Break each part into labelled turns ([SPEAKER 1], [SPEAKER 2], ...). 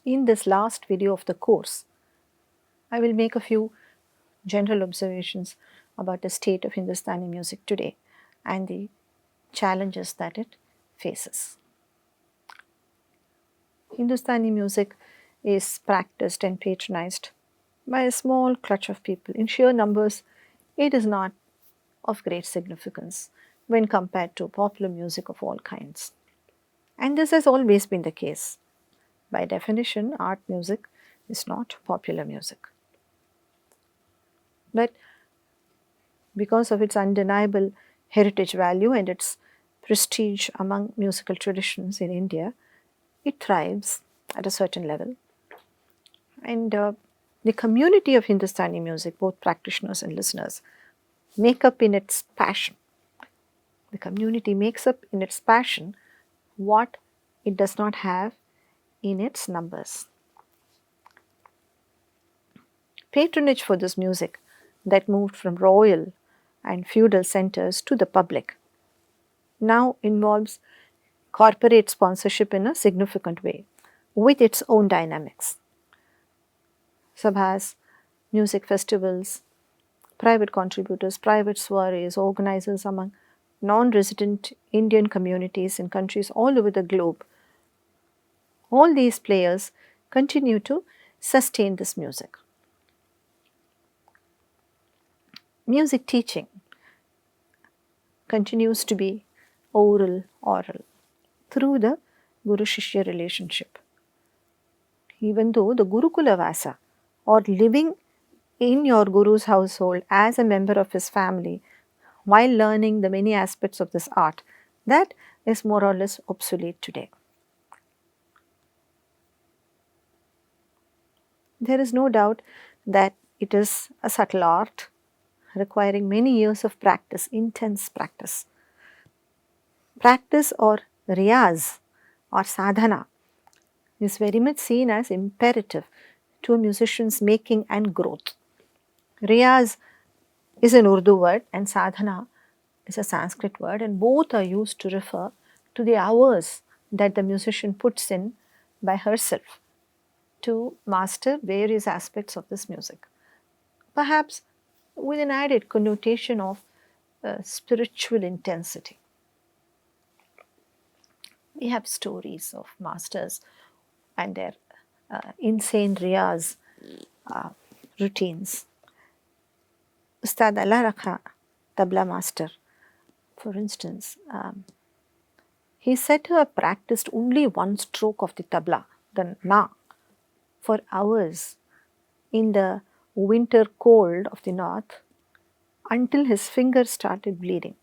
[SPEAKER 1] In this last video of the course, I will make a few general observations about the state of Hindustani music today and the challenges that it faces. Hindustani music is practiced and patronized by a small clutch of people. In sheer numbers, it is not of great significance when compared to popular music of all kinds. And this has always been the case. By definition, art music is not popular music. But because of its undeniable heritage value and its prestige among musical traditions in India, it thrives at a certain level. And the community of Hindustani music, both practitioners and listeners, make up in its passion. The community makes up in its passion what it does not have in its numbers. Patronage for this music that moved from royal and feudal centers to the public now involves corporate sponsorship in a significant way with its own dynamics. Sabhas, music festivals, private contributors, private soirees, organizers among non-resident Indian communities in countries all over the globe. All these players continue to sustain this music. Music teaching continues to be oral through the Guru-Shishya relationship. Even though the Gurukula Vasa, or living in your Guru's household as a member of his family while learning the many aspects of this art, that is more or less obsolete today. There is no doubt that it is a subtle art requiring many years of practice, intense practice. Practice or riyaz or sadhana is very much seen as imperative to a musician's making and growth. Riyaz is an Urdu word and sadhana is a Sanskrit word, and both are used to refer to the hours that the musician puts in by herself to master various aspects of this music. Perhaps with an added connotation of spiritual intensity. We have stories of masters and their insane riyaz routines. Ustad Allah Rakha, tabla master, for instance, he said to have practiced only one stroke of the tabla, the na, for hours in the winter cold of the north until his fingers started bleeding.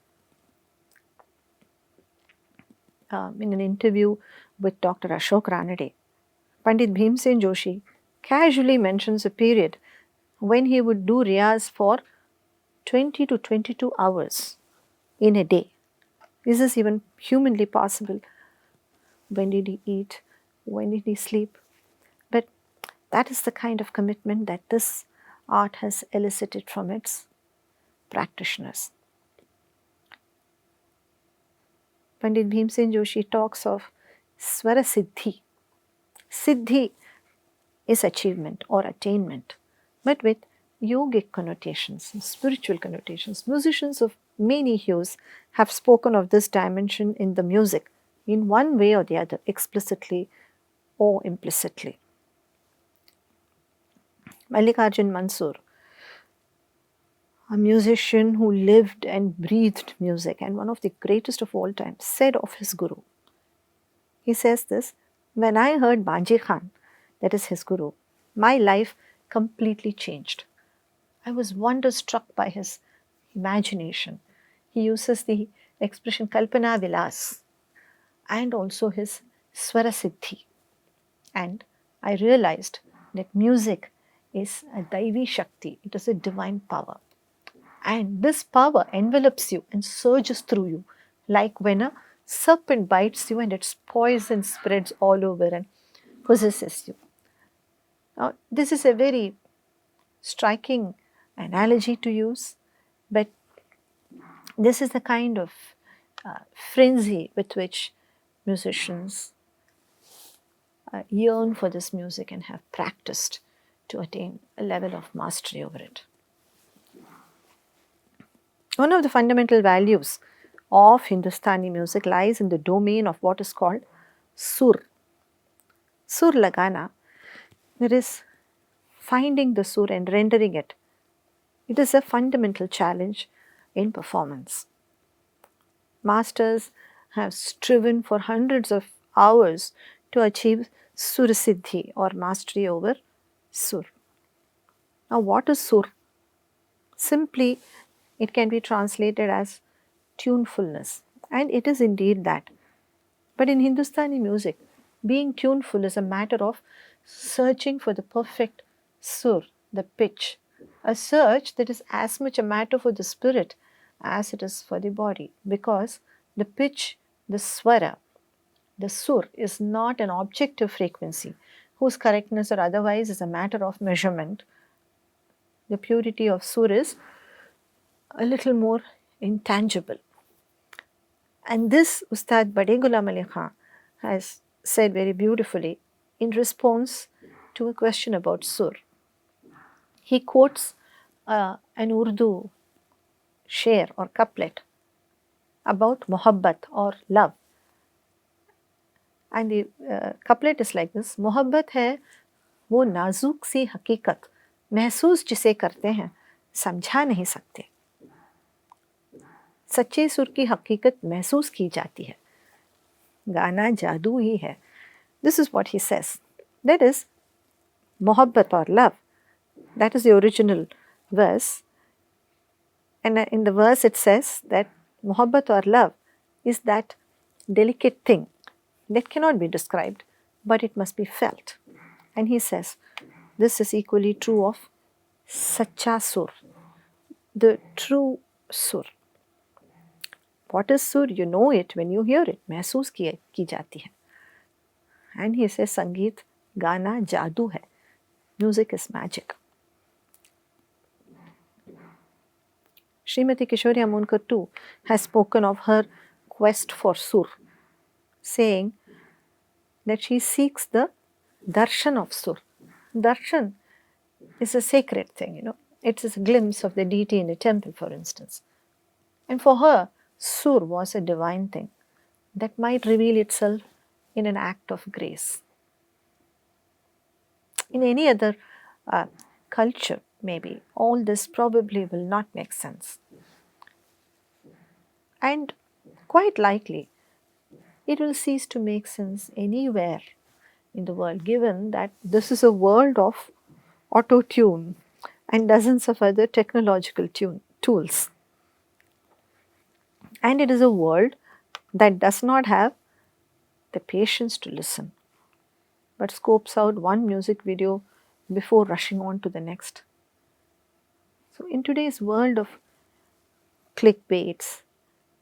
[SPEAKER 1] In an interview with Dr. Ashok Ranade, Pandit Bhimsen Joshi casually mentions a period when he would do riyaz for 20 to 22 hours in a day. Is this even humanly possible? When did he eat? When did he sleep? But that is the kind of commitment that this art has elicited from its practitioners. Pandit Bhimsen Joshi talks of Swara Siddhi. Siddhi is achievement or attainment, but with yogic connotations, spiritual connotations. Musicians of many hues have spoken of this dimension in the music in one way or the other, explicitly or implicitly. Mallikarjun Mansoor, a musician who lived and breathed music and one of the greatest of all time, said of his guru. He says this, when I heard Banji Khan, that is his guru, my life completely changed. I was wonderstruck by his imagination. He uses the expression Kalpana Vilas and also his Swara Siddhi. And I realized that music is a Daivi Shakti, it is a divine power. And this power envelops you and surges through you like when a serpent bites you and its poison spreads all over and possesses you. Now, this is a very striking analogy to use, but this is the kind of frenzy with which musicians yearn for this music and have practiced to attain a level of mastery over it. One of the fundamental values of Hindustani music lies in the domain of what is called sur. Sur lagana, there is finding the sur and rendering it. It is a fundamental challenge in performance. Masters have striven for hundreds of hours to achieve surasiddhi or mastery over sur. Now, what is sur? Simply, it can be translated as tunefulness, and it is indeed that. But in Hindustani music, being tuneful is a matter of searching for the perfect sur, the pitch. A search that is as much a matter for the spirit as it is for the body, because the pitch, the swara, the sur is not an objective frequency whose correctness or otherwise is a matter of measurement. The purity of sur is a little more intangible. And this Ustad Bade Ghulam Ali Khan has said very beautifully in response to a question about sur. He quotes an Urdu sher or couplet about mohabbat or love. And the couplet is like this: मोहब्बत है वो नाजुक सी हकीकत महसूस जिसे करते हैं समझा नहीं सकते. सच्चे सुर की हकीकत महसूस की जाती है, गाना जादू ही है. This is what he says. That is, mohabbat or love, that is the original verse. And in the verse it says that mohabbat or love is that delicate thing that cannot be described, but it must be felt. And he says, this is equally true of sacha sur, the true sur. What is sur? You know it when you hear it. महसूस की जाती है. And he says, संगीत गाना जादू है. Music is magic. Srimati Kishori Amonkar too has spoken of her quest for sur, saying that she seeks the darshan of sur. Darshan is a sacred thing, you know. It's a glimpse of the deity in a temple, for instance. And for her, sur was a divine thing that might reveal itself in an act of grace. In any other culture, maybe, all this probably will not make sense. And quite likely, it will cease to make sense anywhere in the world, given that this is a world of auto-tune and dozens of other technological tools. And it is a world that does not have the patience to listen, but scopes out one music video before rushing on to the next. So in today's world of clickbaits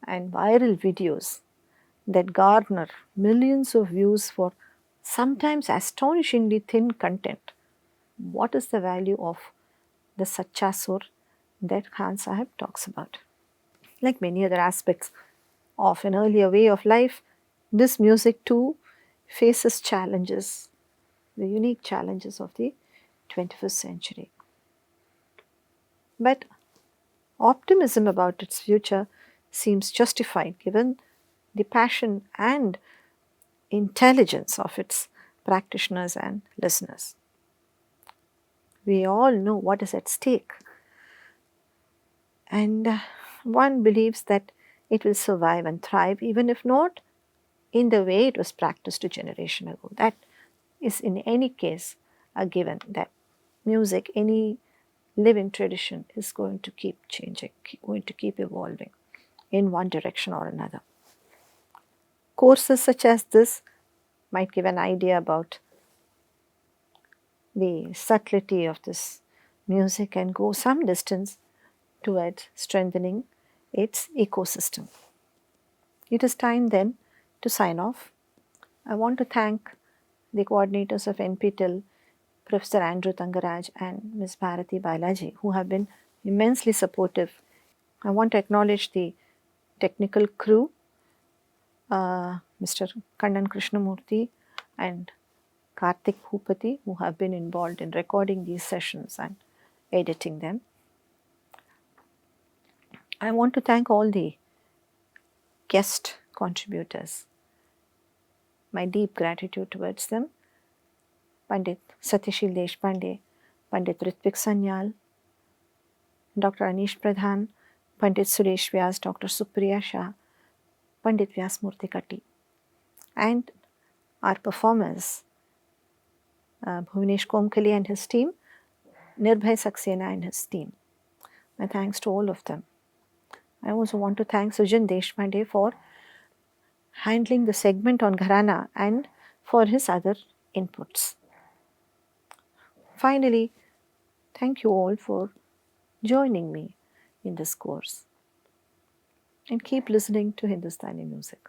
[SPEAKER 1] and viral videos that garner millions of views for sometimes astonishingly thin content, what is the value of the Sacha Sur that Khan Sahib talks about? Like many other aspects of an earlier way of life, this music too faces challenges, the unique challenges of the 21st century. But optimism about its future seems justified given the passion and intelligence of its practitioners and listeners. We all know what is at stake, and one believes that it will survive and thrive, even if not in the way it was practiced a generation ago. That is in any case a given, that music, any living tradition, is going to keep changing, going to keep evolving in one direction or another. Courses such as this might give an idea about the subtlety of this music and go some distance towards strengthening its ecosystem. It is time then to sign off. I want to thank the coordinators of NPTEL, Professor Andrew Tangaraj and Ms. Bharati Balaji, who have been immensely supportive. I want to acknowledge the technical crew, Mr. Kannan Krishnamurthy and Karthik Bhupati, who have been involved in recording these sessions and editing them. I want to thank all the guest contributors. My deep gratitude towards them. Pandit Satyashil Deshpande, Pandit Ritvik Sanyal, Dr. Anish Pradhan, Pandit Suresh Vyas, Dr. Supriya Shah, Pandit Vyasmurthy Katti, and our performers, Bhuvanesh Komkali and his team, Nirbhay Saxena and his team. My thanks to all of them. I also want to thank Sujan Deshpande for handling the segment on Gharana and for his other inputs. Finally, thank you all for joining me in this course, and keep listening to Hindustani music.